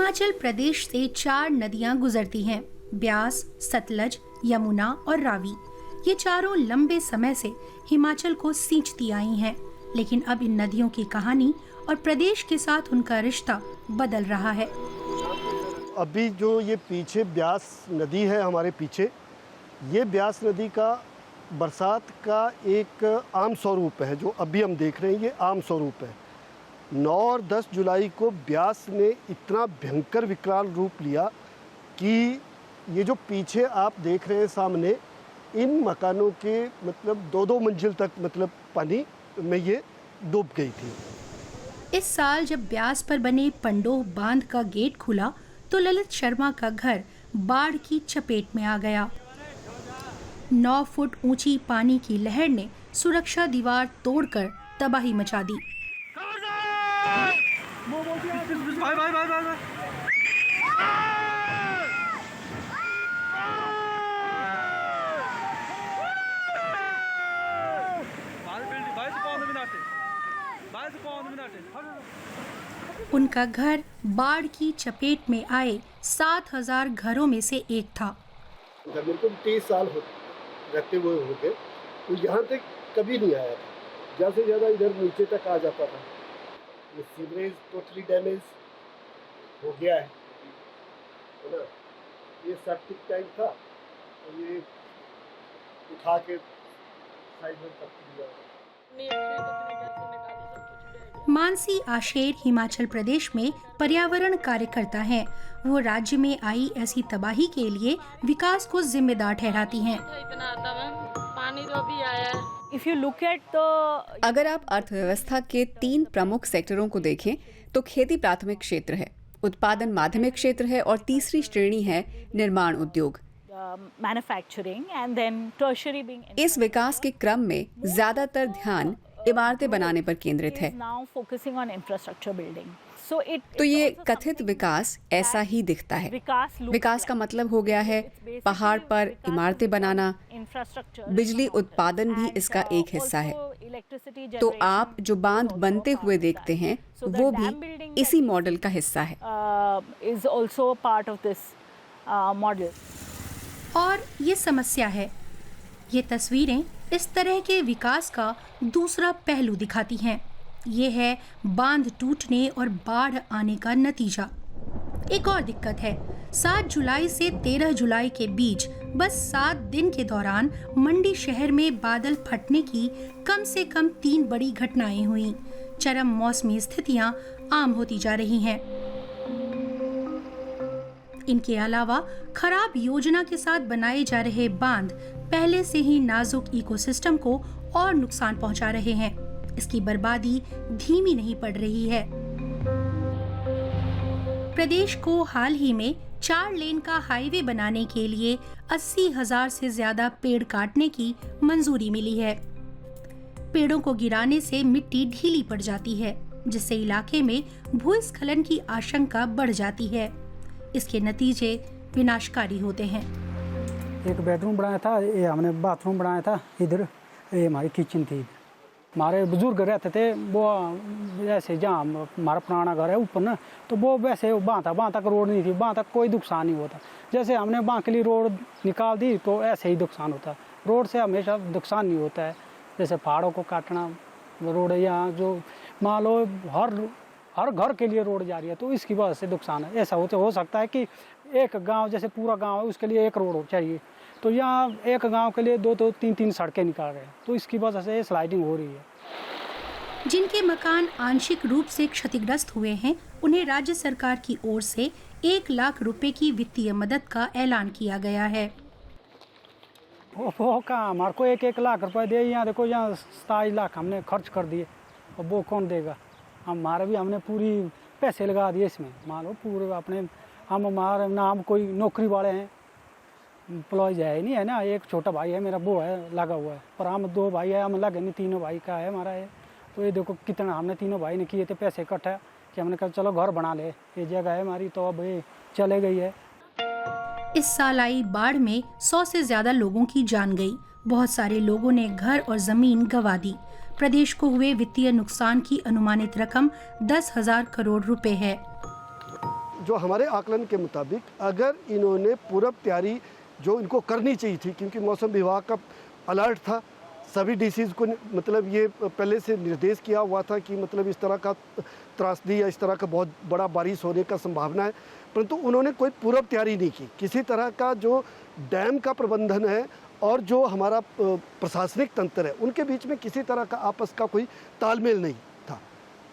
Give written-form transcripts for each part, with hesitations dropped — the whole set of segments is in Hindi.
हिमाचल प्रदेश से 4 नदियां गुजरती हैं, ब्यास, सतलज, यमुना और रावी। ये चारों लंबे समय से हिमाचल को सींचती आई हैं, लेकिन अब इन नदियों की कहानी और प्रदेश के साथ उनका रिश्ता बदल रहा है। अभी जो ये पीछे ब्यास नदी है हमारे पीछे, ये ब्यास नदी का बरसात का एक आम स्वरूप है। जो अभी हम देख रहे हैं ये आम स्वरूप है। 9 और 10 जुलाई को ब्यास ने इतना भयंकर विकराल रूप लिया कि ये जो पीछे आप देख रहे हैं सामने, इन मकानों के मतलब 2-2 मंजिल तक मतलब पानी में ये डूब गई थी। इस साल जब ब्यास पर बने पंडोह बांध का गेट खुला तो ललित शर्मा का घर बाढ़ की चपेट में आ गया। 9 फुट ऊंची पानी की लहर ने सुरक्षा दीवार तोड़कर तबाही मचा दी। उनका घर बाढ़ की चपेट में आए 7,000 घरों में से एक था। मेरे को 23 साल रहते हुए हो गए, तो यहाँ तक कभी नहीं आया था। ज़्यादा से ज़्यादा इधर नीचे तक आ जाता था। ये सीवरेज टोटली डैमेज हो गया है ना। ये सेप्टिक टैंक था, तो ये उठा के साइड में रख दिया। मानसी आशेर हिमाचल प्रदेश में पर्यावरण कार्यकर्ता हैं। वो राज्य में आई ऐसी तबाही के लिए विकास को जिम्मेदार ठहराती हैं। अगर आप अर्थव्यवस्था के 3 प्रमुख सेक्टरों को देखें तो खेती प्राथमिक क्षेत्र है, उत्पादन माध्यमिक क्षेत्र है और तीसरी श्रेणी है निर्माण उद्योग। इस विकास के क्रम में ज्यादातर ध्यान इमारतें बनाने पर केंद्रित है। तो ये कथित विकास ऐसा ही दिखता है। विकास का मतलब हो गया है पहाड़ पर इमारतें बनाना। बिजली उत्पादन भी इसका एक हिस्सा है। तो आप जो बांध बनते हुए देखते हैं वो भी इसी मॉडल का हिस्सा है। और ये समस्या है। ये तस्वीरें इस तरह के विकास का दूसरा पहलू दिखाती हैं। ये है बांध टूटने और बाढ़ आने का नतीजा। एक और दिक्कत है, 7 जुलाई से 13 जुलाई के बीच बस 7 दिन के दौरान मंडी शहर में बादल फटने की कम से कम 3 बड़ी घटनाएं हुई। चरम मौसमी स्थितियां आम होती जा रही हैं। इनके अलावा खराब योजना के साथ बनाए जा रहे बांध पहले से ही नाजुक इकोसिस्टम को और नुकसान पहुंचा रहे हैं। इसकी बर्बादी धीमी नहीं पड़ रही है। प्रदेश को हाल ही में 4 लेन का हाईवे बनाने के लिए 80,000 से ज्यादा पेड़ काटने की मंजूरी मिली है। पेड़ों को गिराने से मिट्टी ढीली पड़ जाती है, जिससे इलाके में भूस्खलन की आशंका बढ़ जाती है। इसके नतीजे विनाशकारी होते हैं। एक बेडरूम बनाया था, ये हमने बाथरूम बनाया था। इधर ये हमारी किचन थी। हमारे बुजुर्ग रहते थे, वो जैसे जहाँ हमारा पुराना घर है ऊपर ना, तो वो वैसे वहाँ तक रोड नहीं थी, वहाँ तक कोई नुकसान नहीं होता। जैसे हमने वहाँ के लिए रोड निकाल दी तो ऐसे ही नुकसान होता है। रोड से हमेशा नुकसान नहीं होता है। जैसे पहाड़ों को काटना, रोड यहाँ जो मान लो हर घर के लिए रोड जा रही है, तो इसकी वजह से नुकसान है। ऐसा हो सकता है कि एक गांव, जैसे पूरा गांव है, उसके लिए एक रोड चाहिए, तो यहाँ एक गांव के लिए 2-2, 3-3 सड़कें निकाल रहे हैं, तो इसकी वजह से स्लाइडिंग हो रही है। जिनके मकान आंशिक रूप से क्षतिग्रस्त हुए हैं, उन्हें राज्य सरकार की ओर से 1 लाख रुपए की वित्तीय मदद का ऐलान किया गया है। वो कहाँ हमारे को 1-1 लाख रुपए दे। यहाँ देखो, यहाँ 27 लाख हमने खर्च कर दिए, और वो कौन देगा? हमारे भी हमने पूरी पैसे लगा दिए इसमें। मान लो पूरे अपने हमारे नाम कोई नौकरी वाले हैं, एम्प्लॉयज है ही नहीं है ना। एक छोटा भाई है मेरा, वो है लगा हुआ है, पर हम 2 भाई है, हम लगे नहीं, 3 भाई का है हमारा है। तो ये देखो कितना हमने 3 भाई ने किए थे पैसे इकट्ठा, कि हमने कहा चलो घर बना ले, ये जगह है हमारी, तो अब ये चले गई है। इस साल आई बाढ़ में 100 से ज्यादा लोगों की जान गई। बहुत सारे लोगों ने घर और जमीन गंवा दी। प्रदेश को हुए वित्तीय नुकसान की अनुमानित रकम 10,000 करोड़ रुपए है। जो हमारे आकलन के मुताबिक अगर इन्होंने पूर्व तैयारी जो इनको करनी चाहिए थी, क्योंकि मौसम विभाग का अलर्ट था, सभी डीसीज को मतलब ये पहले से निर्देश किया हुआ था कि मतलब इस तरह का त्रासदी या इस तरह का बहुत बड़ा बारिश होने का संभावना है, परंतु उन्होंने कोई पूर्व तैयारी नहीं की। किसी तरह का जो डैम का प्रबंधन है और जो हमारा प्रशासनिक तंत्र है उनके बीच में किसी तरह का आपस का कोई तालमेल नहीं था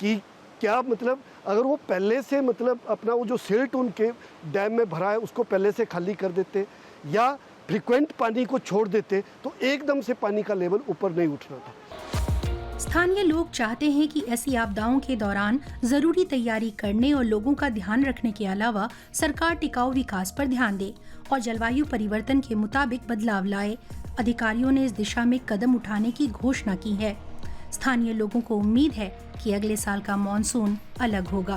कि क्या मतलब अगर वो पहले से मतलब अपना वो जो सिल्ट उनके डैम में भरा है उसको पहले से खाली कर देते या फ्रिक्वेंट पानी को छोड़ देते तो एकदम से पानी का लेवल ऊपर नहीं उठना था। स्थानीय लोग चाहते हैं कि ऐसी आपदाओं के दौरान जरूरी तैयारी करने और लोगों का ध्यान रखने के अलावा सरकार टिकाऊ विकास पर ध्यान दे और जलवायु परिवर्तन के मुताबिक बदलाव लाए। अधिकारियों ने इस दिशा में कदम उठाने की घोषणा की है। स्थानीय लोगों को उम्मीद है कि अगले साल का मॉनसून अलग होगा।